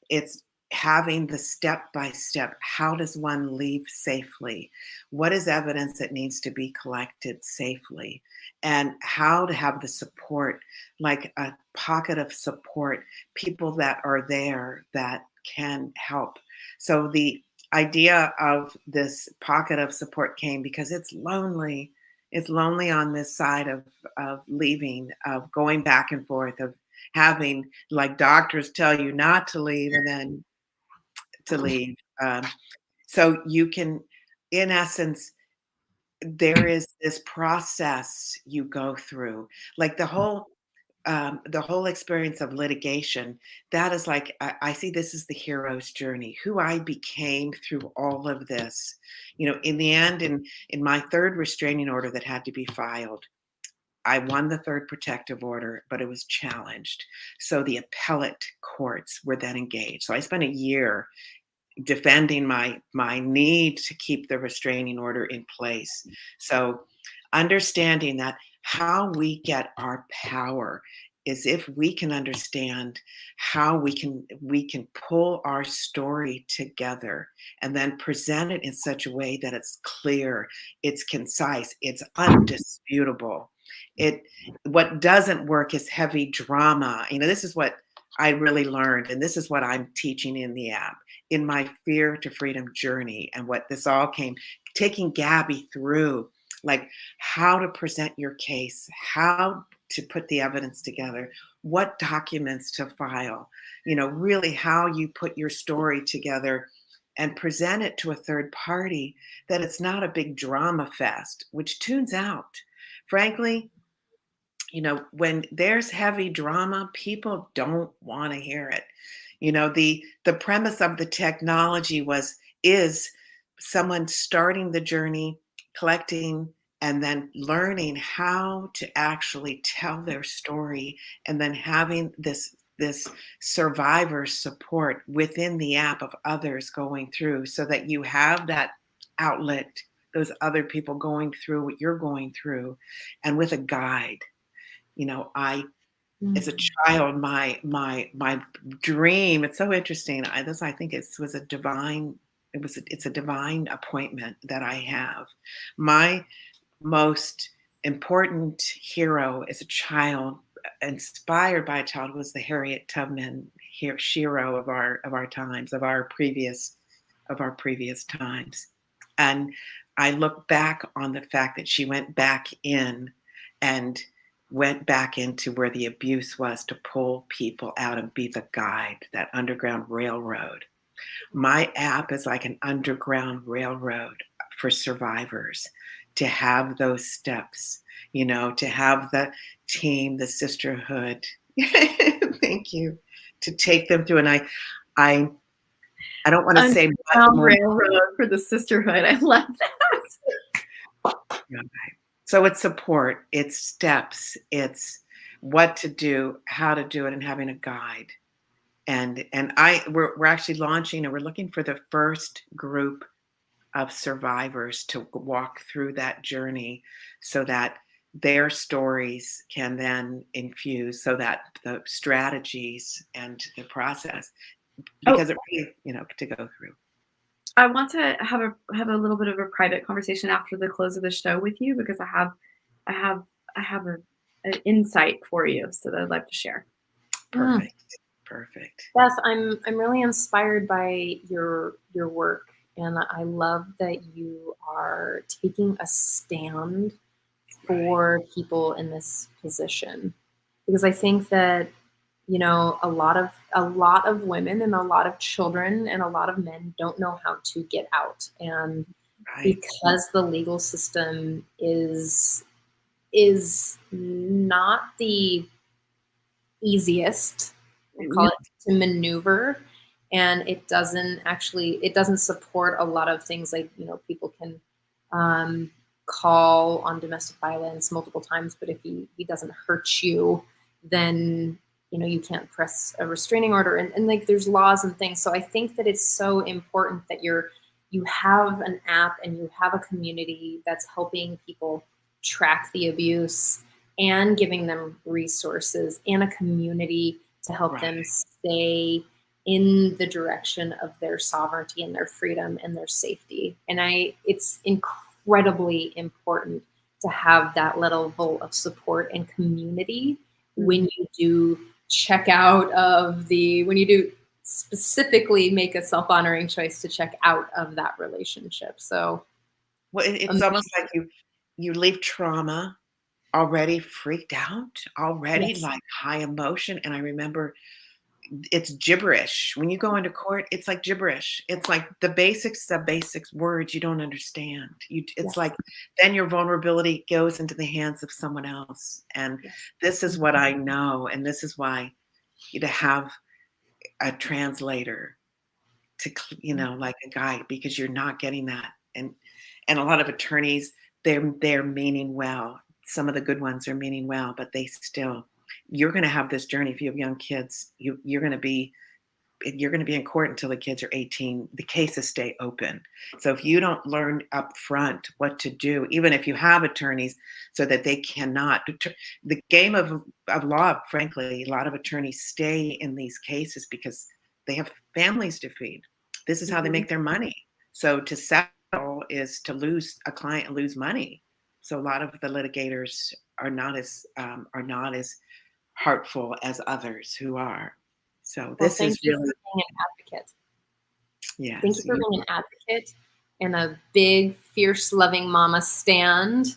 it's having the step by step. How does one leave safely? What is evidence that needs to be collected safely? And how to have the support, like a pocket of support, people that are there that can help. So the idea of this pocket of support came because it's lonely. It's lonely on this side of leaving, of going back and forth, of having like doctors tell you not to leave and then to leave. So you can, in essence, there is this process you go through, like the whole experience of litigation. That is like I see this as the hero's journey, who I became through all of this. In the end, in my third restraining order that had to be filed, I won the third protective order, but it was challenged. So the appellate courts were then engaged. So I spent a year defending my need to keep the restraining order in place. So understanding that how we get our power is if we can understand how we can pull our story together and then present it in such a way that it's clear, it's concise, it's undisputable. What doesn't work is heavy drama. This is what I really learned, and this is what I'm teaching in the app, in my Fear to Freedom journey, and what this all came, taking Gabby through, like how to present your case, how to put the evidence together, what documents to file, really how you put your story together and present it to a third party, that it's not a big drama fest, which tunes out. Frankly, when there's heavy drama, people don't want to hear it. The premise of the technology is someone starting the journey, collecting, and then learning how to actually tell their story, and then having this survivor support within the app of others going through, so that you have that outlet, those other people going through what you're going through, and with a guide. I as a child, my dream, it's so interesting. I think it's a divine appointment that I have. My most important hero as a child, inspired by a child, was the Harriet Tubman hero of our times, of our previous times. And I look back on the fact that she went back into where the abuse was, to pull people out and be the guide, that underground railroad. My app is like an underground railroad for survivors, to have those steps, to have the team, the sisterhood. Thank you. To take them through. And I don't want to say much more. Railroad for the sisterhood. I love that. So it's support, it's steps, it's what to do, how to do it, and having a guide. And we're actually launching, and we're looking for the first group of survivors to walk through that journey so that their stories can then infuse so that the strategies and the process, because it really, to go through. I want to have a little bit of a private conversation after the close of the show with you because I have an insight for you so that I'd like to share. Perfect. Perfect. Beth, I'm really inspired by your work, and I love that you are taking a stand for people in this position, because I think that a lot of women and a lot of children and a lot of men don't know how to get out, and Right. because the legal system is not the easiest, we'll call it, to maneuver, and it doesn't support a lot of things like people can call on domestic violence multiple times, but if he doesn't hurt you, then you can't press a restraining order, and like there's laws and things. So I think that it's so important that you have an app and you have a community that's helping people track the abuse and giving them resources and a community to help them stay in the direction of their sovereignty and their freedom and their safety. And it's incredibly important to have that level of support and community when you do check out of when you do specifically make a self-honoring choice to check out of that relationship. So it's almost like you leave trauma already freaked out, already like high emotion. And I remember it's gibberish. When you go into court, it's like gibberish. It's like the basics words you don't understand. It's like then your vulnerability goes into the hands of someone else. And this is what I know. And this is why to have a translator to, like a guide, because you're not getting that. And a lot of attorneys, they're meaning well. Some of the good ones are meaning well, but you're going to have this journey. If you have young kids, you're going to be in court until the kids are 18. The cases stay open. So if you don't learn up front what to do, even if you have attorneys, so that they cannot, the game of law, frankly, a lot of attorneys stay in these cases because they have families to feed. This is how they make their money. So to settle is to lose a client and lose money. So a lot of the litigators are not as heartful as others who are. So this is really for being an advocate. Yeah. Thank you for being an advocate and a big, fierce, loving mama stand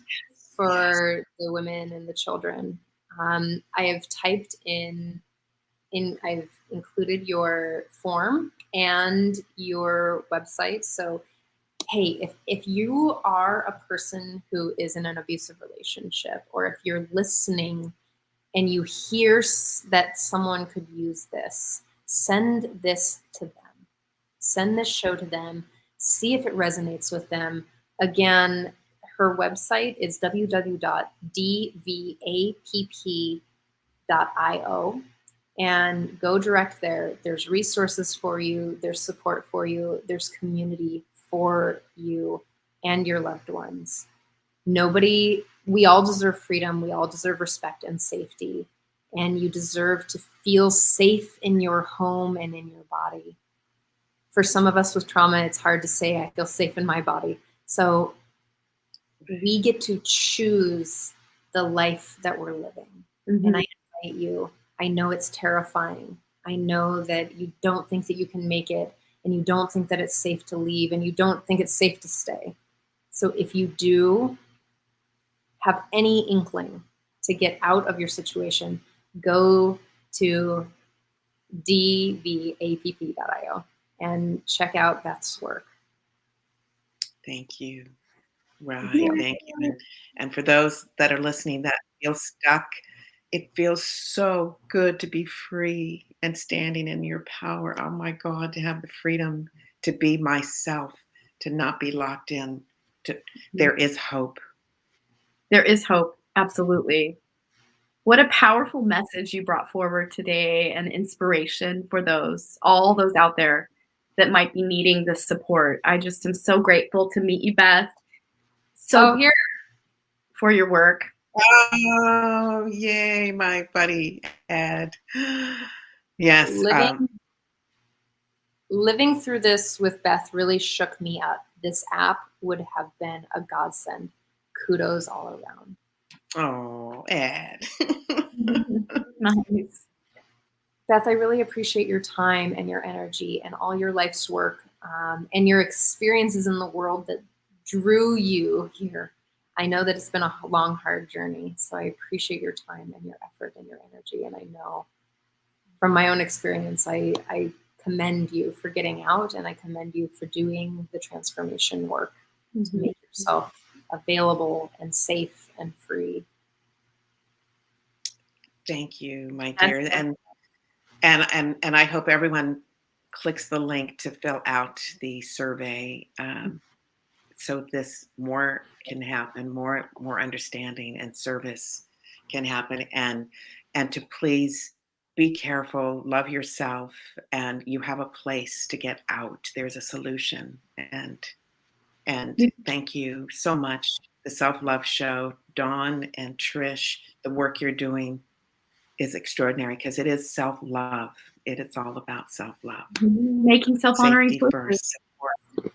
for the women and the children. I have typed I've included your form and your website. So hey, if you are a person who is in an abusive relationship, or if you're listening and you hear that someone could use this, send this to them. Send this show to them. See if it resonates with them. Again, her website is www.dvapp.io. And go direct there. There's resources for you. There's support for you. There's community for you and your loved ones. We all deserve freedom. We all deserve respect and safety. And you deserve to feel safe in your home and in your body. For some of us with trauma, it's hard to say, I feel safe in my body. So we get to choose the life that we're living. And I invite you. I know it's terrifying. I know that you don't think that you can make it, and you don't think that it's safe to leave, and you don't think it's safe to stay. So if you do have any inkling to get out of your situation, go to dvapp.io and check out Beth's work. Thank you. Right. Thank you. And for those that are listening that feel stuck, it feels so good to be free and standing in your power. Oh my God, to have the freedom to be myself, to not be locked in. There is hope. There is hope. Absolutely. What a powerful message you brought forward today, and inspiration for all those out there that might be needing this support. I just am so grateful to meet you, Beth. So here, for your work. Oh, yay, my buddy Ed. Yes. Living through this with Beth really shook me up. This app would have been a godsend. Kudos all around. Oh, Ed. Nice. Beth, I really appreciate your time and your energy and all your life's work and your experiences in the world that drew you here. I know that it's been a long, hard journey, so I appreciate your time and your effort and your energy. And I know from my own experience, I commend you for getting out, and I commend you for doing the transformation work to make yourself available and safe and free. Thank you, my dear. And I hope everyone clicks the link to fill out the survey so this more can happen, more understanding and service can happen, and to please be careful, love yourself, and you have a place to get out. There's a solution, and thank you so much. The Self-Love Show, Dawn and Trish, the work you're doing is extraordinary because it is self-love. It is all about self-love. Making self-honoring Safety choices. first.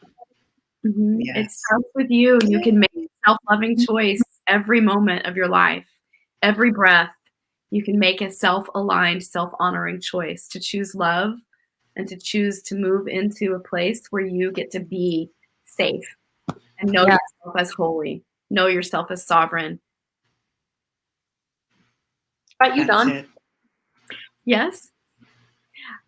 It Yes. starts with you. You can make a self-loving choice every moment of your life, every breath. You can make a self-aligned, self-honoring choice to choose love and to choose to move into a place where you get to be safe and know yourself as holy, know yourself as sovereign. But you, Dawn? It. Yes.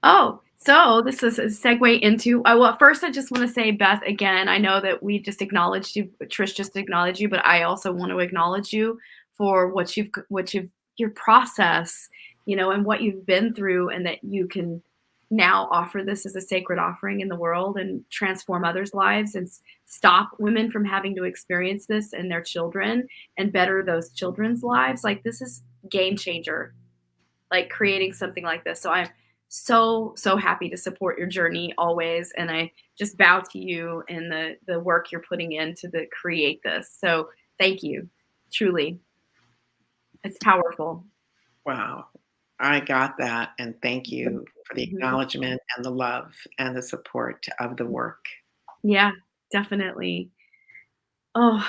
Oh, so this is a segue into, well, first I just want to say, Beth, again, I know that we just acknowledged you, Trish just acknowledged you, but I also want to acknowledge you for what you've, your process, you know, and what you've been through, and that you can now offer this as a sacred offering in the world and transform others' lives and stop women from having to experience this and their children and better those children's lives. Like, this is game changer, like creating something like this. So I'm so happy to support your journey always, and I just bow to you and the work you're putting in to create this. So thank you, truly. It's powerful. Wow, I got that, and thank you for the acknowledgement and the love and the support of the work. Yeah, definitely. Oh,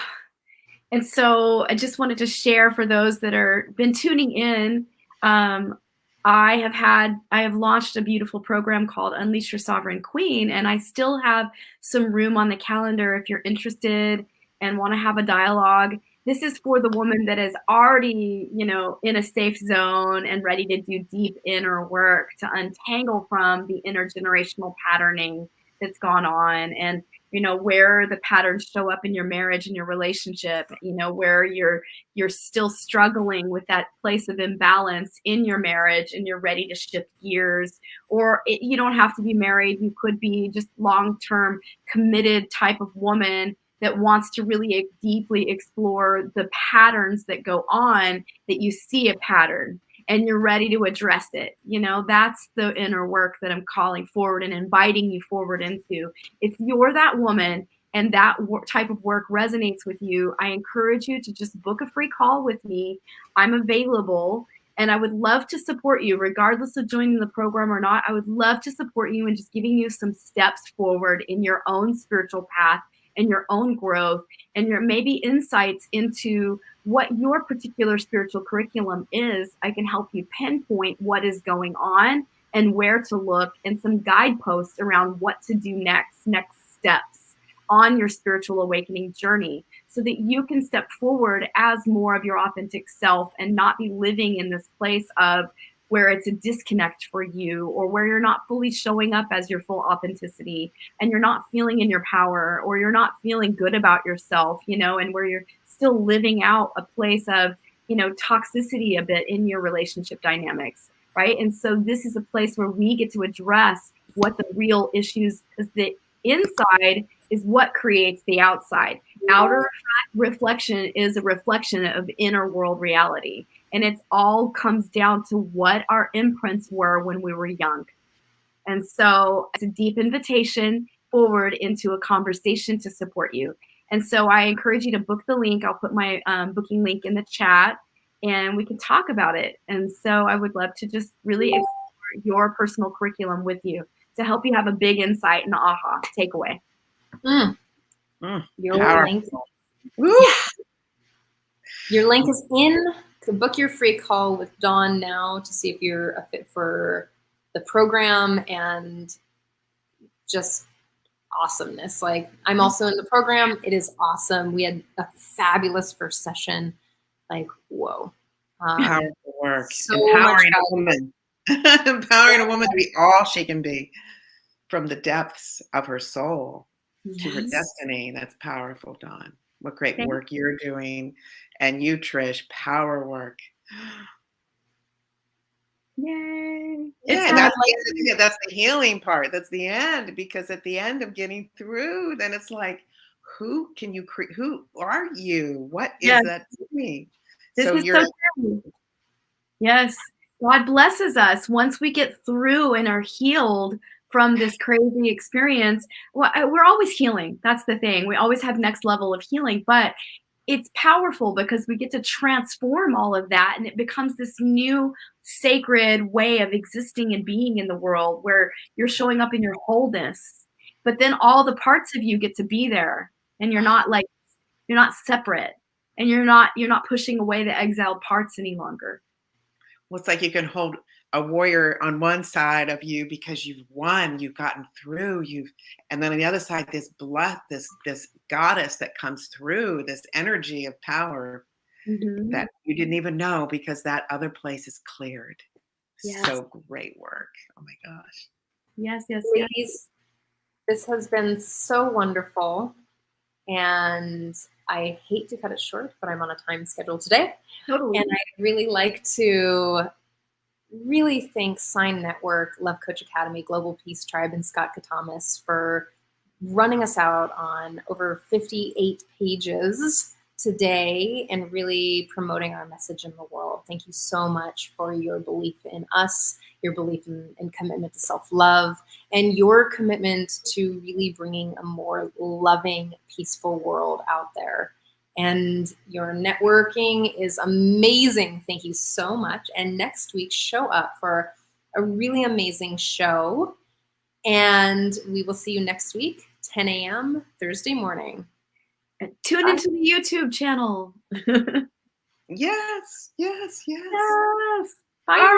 and so I just wanted to share for those that are been tuning in. I have launched a beautiful program called Unleash Your Sovereign Queen, and I still have some room on the calendar if you're interested and want to have a dialogue. This is for the woman that is already, you know, in a safe zone and ready to do deep inner work to untangle from the intergenerational patterning that's gone on, and you know, where the patterns show up in your marriage and your relationship, you know, where you're still struggling with that place of imbalance in your marriage and you're ready to shift gears. Or you don't have to be married. You could be just long-term committed type of woman that wants to really deeply explore the patterns that go on, that you see a pattern and you're ready to address it. You know, that's the inner work that I'm calling forward and inviting you forward into. If you're that woman and that type of work resonates with you, I encourage you to just book a free call with me. I'm available, and I would love to support you regardless of joining the program or not. I would love to support you in just giving you some steps forward in your own spiritual path and your own growth and your maybe insights into what your particular spiritual curriculum is. I can help you pinpoint what is going on and where to look, and some guideposts around what to do next steps on your spiritual awakening journey, so that you can step forward as more of your authentic self and not be living in this place of where it's a disconnect for you, or where you're not fully showing up as your full authenticity and you're not feeling in your power, or you're not feeling good about yourself, you know, and where you're still living out a place of, you know, toxicity a bit in your relationship dynamics, right? And so this is a place where we get to address what the real issues, because the inside is what creates the outside. Outer reflection is a reflection of inner world reality. And it's all comes down to what our imprints were when we were young. And so it's a deep invitation forward into a conversation to support you. And so I encourage you to book the link. I'll put my booking link in the chat and we can talk about it. And so I would love to just really explore your personal curriculum with you to help you have a big insight and aha takeaway. Your Powerful. link. Woo! Your link is in. To book your free call with Dawn now to see if you're a fit for the program and just awesomeness. Like, I'm also in the program. It is awesome. We had a fabulous first session. Like, whoa. Powerful work. So Empowering much a woman. Empowering a woman to be all she can be from the depths of her soul to her Yes. destiny. That's powerful, Dawn. What great Thank work you're doing. And you, Trish, power work. Yay. Yeah, It's and not that's the healing part. That's the end, because at the end of getting through, then it's like, who can you create? Who are you? What is Yes. that to me? This So is you're so true. Yes. God blesses us once we get through and are healed from this crazy experience. Well, we're always healing. That's the thing. We always have next level of healing, but it's powerful because we get to transform all of that and it becomes this new sacred way of existing and being in the world where you're showing up in your wholeness. But then all the parts of you get to be there and you're not separate and you're not pushing away the exiled parts any longer. well, it's like you can hold a warrior on one side of you because you've won, you've gotten through, and then on the other side, this this goddess that comes through, this energy of power Mhm. that you didn't even know because that other place is cleared. Yes. So great work. Oh my gosh. Yes. Ladies, this has been so wonderful. And I hate to cut it short, but I'm on a time schedule today. Totally. And I'd really like to really thank Sign Network, Love Coach Academy, Global Peace Tribe, and Scott Katamas for running us out on over 58 pages today and really promoting our message in the world. Thank you so much for your belief in us, your belief in commitment to self-love, and your commitment to really bringing a more loving, peaceful world out there. And your networking is amazing. Thank you so much. And next week, show up for a really amazing show. And we will see you next week, 10 a.m. Thursday morning. Tune into the YouTube channel. Yes. Yes. Bye, everybody.